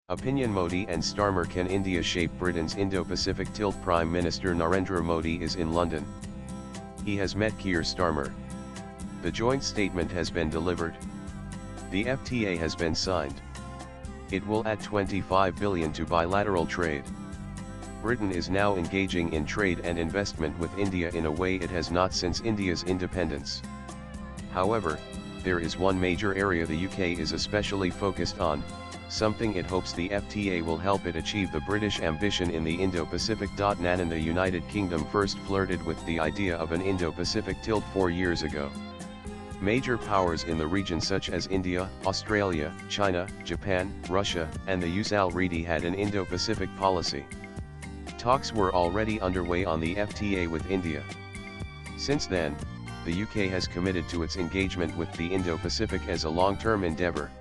Opinion: Modi and Starmer. Can India shape Britain's Indo-Pacific tilt? Prime Minister Narendra Modi is in London. He has met Keir Starmer. The joint statement has been delivered. The FTA has been signed. It will add 25 billion to bilateral trade. Britain is now engaging in trade and investment with India in a way it has not since India's independence. However, there is one major area the UK is especially focused on, something it hopes the FTA will help it achieve: the British ambition in the Indo-Pacific. Nan and the United Kingdom first flirted with the idea of an Indo-Pacific tilt 4 years ago. Major powers in the region such as India, Australia, China, Japan, Russia, and the US already had an Indo-Pacific policy. Talks were already underway on the FTA with India. Since then, the UK has committed to its engagement with the Indo-Pacific as a long-term endeavour.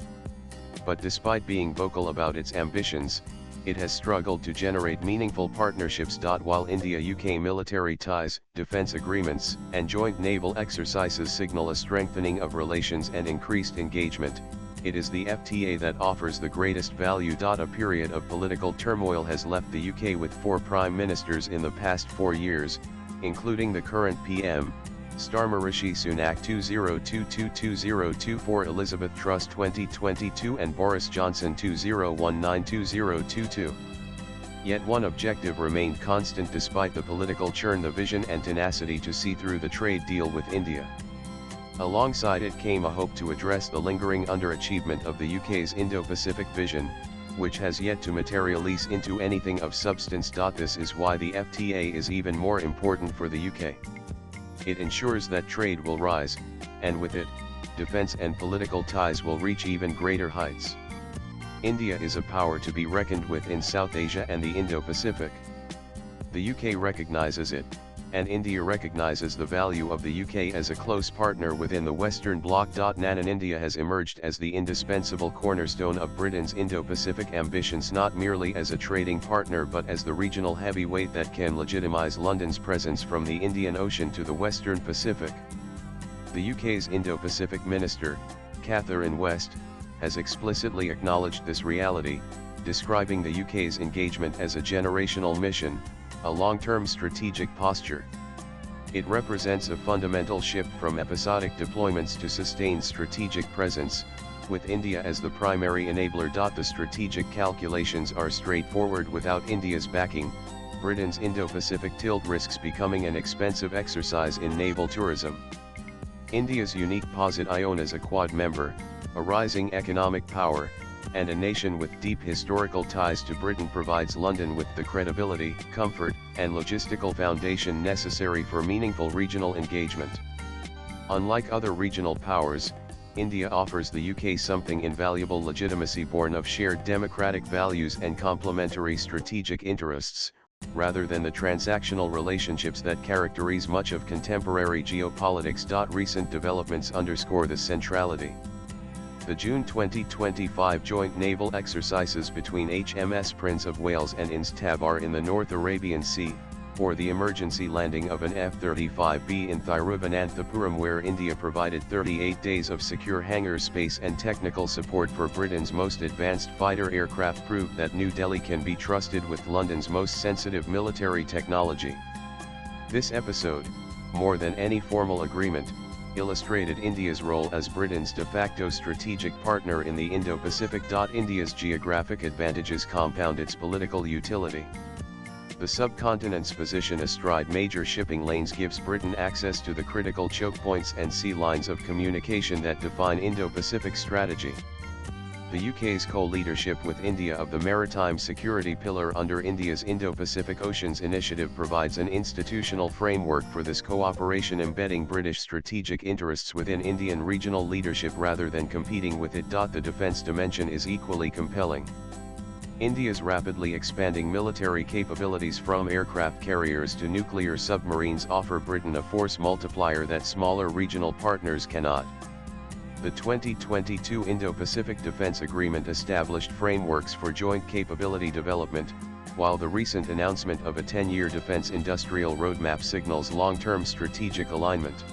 But despite being vocal about its ambitions, it has struggled to generate meaningful partnerships. While India-UK military ties, defence agreements, and joint naval exercises signal a strengthening of relations and increased engagement, it is the FTA that offers the greatest value. A period of political turmoil has left the UK with 4 prime ministers in the past 4 years, including the current PM, Starmer, Rishi Sunak 2022-2024, Elizabeth Truss 2022, and Boris Johnson 2019-2022. Yet one objective remained constant despite the political churn: the vision and tenacity to see through the trade deal with India. Alongside it came a hope to address the lingering underachievement of the UK's Indo-Pacific vision, which has yet to materialize into anything of substance. This is why the FTA is even more important for the UK. It ensures that trade will rise, and with it, defence and political ties will reach even greater heights. India is a power to be reckoned with in South Asia and the Indo-Pacific. The UK recognizes it, and India recognizes the value of the UK as a close partner within the Western Bloc. Nan and India has emerged as the indispensable cornerstone of Britain's Indo-Pacific ambitions, not merely as a trading partner but as the regional heavyweight that can legitimize London's presence from the Indian Ocean to the Western Pacific. The UK's Indo-Pacific Minister, Catherine West, has explicitly acknowledged this reality, describing the UK's engagement as a generational mission, a long-term strategic posture. It represents a fundamental shift from episodic deployments to sustained strategic presence, with India as the primary enabler. The strategic calculations are straightforward: without India's backing, Britain's Indo-Pacific tilt risks becoming an expensive exercise in naval tourism. India's unique posit ion as a Quad member, a rising economic power, and a nation with deep historical ties to Britain provides London with the credibility, comfort, and logistical foundation necessary for meaningful regional engagement. Unlike other regional powers, India offers the UK something invaluable: legitimacy born of shared democratic values and complementary strategic interests, rather than the transactional relationships that characterize much of contemporary geopolitics. Recent developments underscore this centrality. The June 2025 joint naval exercises between HMS Prince of Wales and INS Tabar in the North Arabian Sea, or the emergency landing of an F-35B in Thiruvananthapuram, where India provided 38 days of secure hangar space and technical support for Britain's most advanced fighter aircraft, proved that New Delhi can be trusted with London's most sensitive military technology. This episode, more than any formal agreement, illustrated India's role as Britain's de facto strategic partner in the Indo-Pacific. India's geographic advantages compound its political utility. The subcontinent's position astride major shipping lanes gives Britain access to the critical choke points and sea lines of communication that define Indo-Pacific strategy. The UK's co-leadership with India of the maritime security pillar under India's Indo-Pacific Oceans Initiative provides an institutional framework for this cooperation, embedding British strategic interests within Indian regional leadership rather than competing with it. The defence dimension is equally compelling. India's rapidly expanding military capabilities, from aircraft carriers to nuclear submarines, offer Britain a force multiplier that smaller regional partners cannot. The 2022 Indo-Pacific Defense Agreement established frameworks for joint capability development, while the recent announcement of a 10-year defense industrial roadmap signals long-term strategic alignment.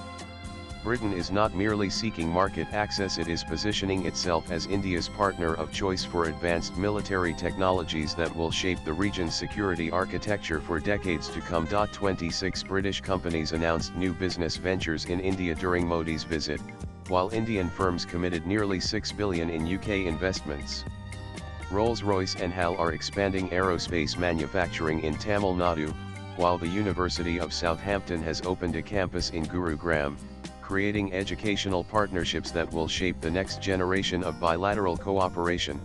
Britain is not merely seeking market access, it is positioning itself as India's partner of choice for advanced military technologies that will shape the region's security architecture for decades to come. 26 British companies announced new business ventures in India during Modi's visit, while Indian firms committed nearly $6 billion in UK investments. Rolls-Royce and HAL are expanding aerospace manufacturing in Tamil Nadu, while the University of Southampton has opened a campus in Gurugram, creating educational partnerships that will shape the next generation of bilateral cooperation.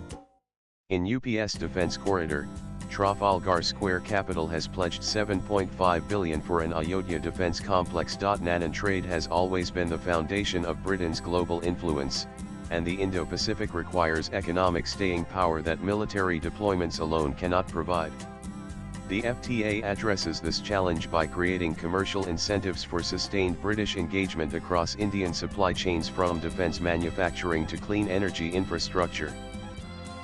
In UPS Defence Corridor, Trafalgar Square Capital has pledged $7.5 billion for an Ayodhya defence complex. Nanan trade has always been the foundation of Britain's global influence, and the Indo-Pacific requires economic staying power that military deployments alone cannot provide. The FTA addresses this challenge by creating commercial incentives for sustained British engagement across Indian supply chains from defence manufacturing to clean energy infrastructure.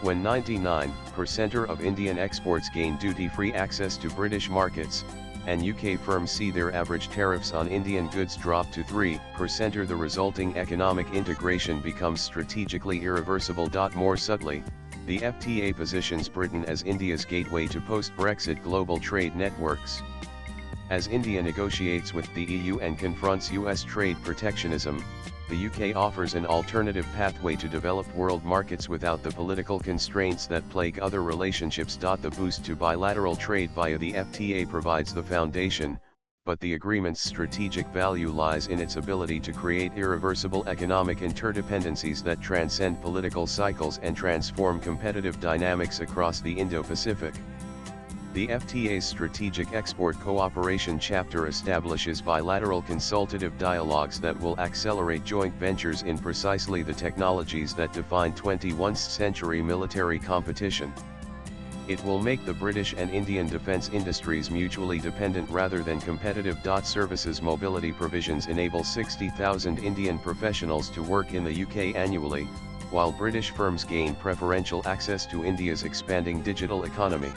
When 99% of Indian exports gain duty-free access to British markets, and UK firms see their average tariffs on Indian goods drop to 3%, the resulting economic integration becomes strategically irreversible. More subtly, the FTA positions Britain as India's gateway to post-Brexit global trade networks. As India negotiates with the EU and confronts US trade protectionism, the UK offers an alternative pathway to develop world markets without the political constraints that plague other relationships. The boost to bilateral trade via the FTA provides the foundation, but the agreement's strategic value lies in its ability to create irreversible economic interdependencies that transcend political cycles and transform competitive dynamics across the Indo-Pacific. The FTA's Strategic Export Cooperation chapter establishes bilateral consultative dialogues that will accelerate joint ventures in precisely the technologies that define 21st century military competition. It will make the British and Indian defence industries mutually dependent rather than competitive. Services mobility provisions enable 60,000 Indian professionals to work in the UK annually, while British firms gain preferential access to India's expanding digital economy.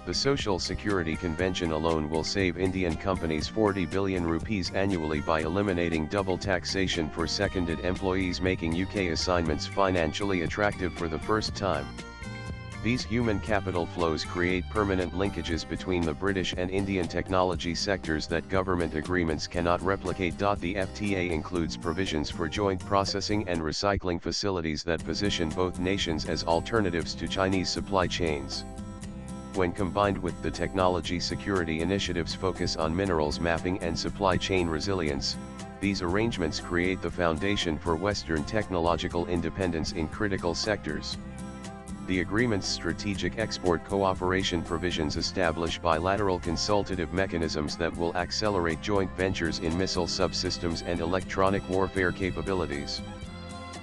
The Social Security Convention alone will save Indian companies 40 billion rupees annually by eliminating double taxation for seconded employees, making UK assignments financially attractive for the first time. These human capital flows create permanent linkages between the British and Indian technology sectors that government agreements cannot replicate. The FTA includes provisions for joint processing and recycling facilities that position both nations as alternatives to Chinese supply chains. When combined with the technology security initiatives focus on minerals mapping and supply chain resilience, these arrangements create the foundation for Western technological independence in critical sectors. The agreement's strategic export cooperation provisions establish bilateral consultative mechanisms that will accelerate joint ventures in missile subsystems and electronic warfare capabilities.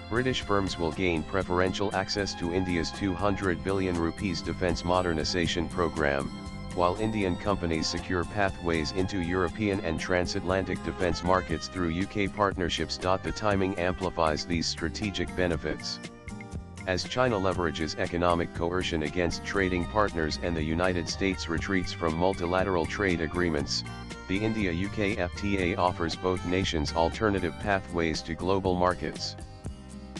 British firms will gain preferential access to India's 200 billion rupees defence modernisation programme, while Indian companies secure pathways into European and transatlantic defence markets through UK partnerships. The timing amplifies these strategic benefits. As China leverages economic coercion against trading partners and the United States retreats from multilateral trade agreements, the India-UK FTA offers both nations alternative pathways to global markets.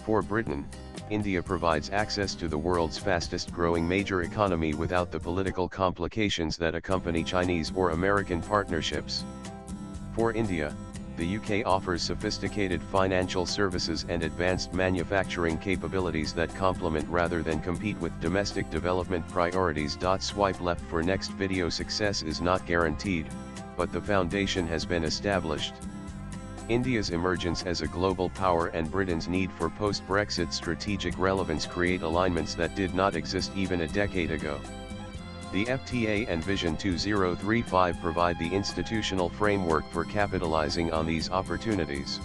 For Britain, India provides access to the world's fastest-growing major economy without the political complications that accompany Chinese or American partnerships. For India, the UK offers sophisticated financial services and advanced manufacturing capabilities that complement rather than compete with domestic development priorities. Swipe left for next video. Success is not guaranteed, but the foundation has been established. India's emergence as a global power and Britain's need for post-Brexit strategic relevance create alignments that did not exist even a decade ago. The FTA and Vision 2035 provide the institutional framework for capitalizing on these opportunities.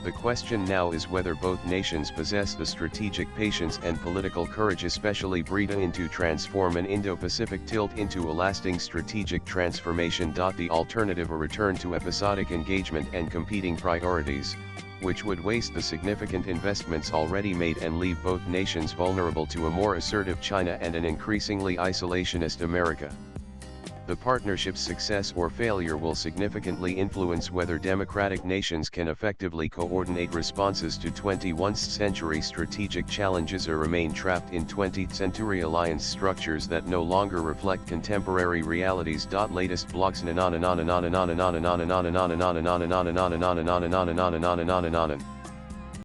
The question now is whether both nations possess the strategic patience and political courage, especially Britain, to transform an Indo-Pacific tilt into a lasting strategic transformation. The alternative, a return to episodic engagement and competing priorities, which would waste the significant investments already made and leave both nations vulnerable to a more assertive China and an increasingly isolationist America. The partnership's success or failure will significantly influence whether democratic nations can effectively coordinate responses to 21st century strategic challenges or remain trapped in 20th century alliance structures that no longer reflect contemporary realities. Latest blogs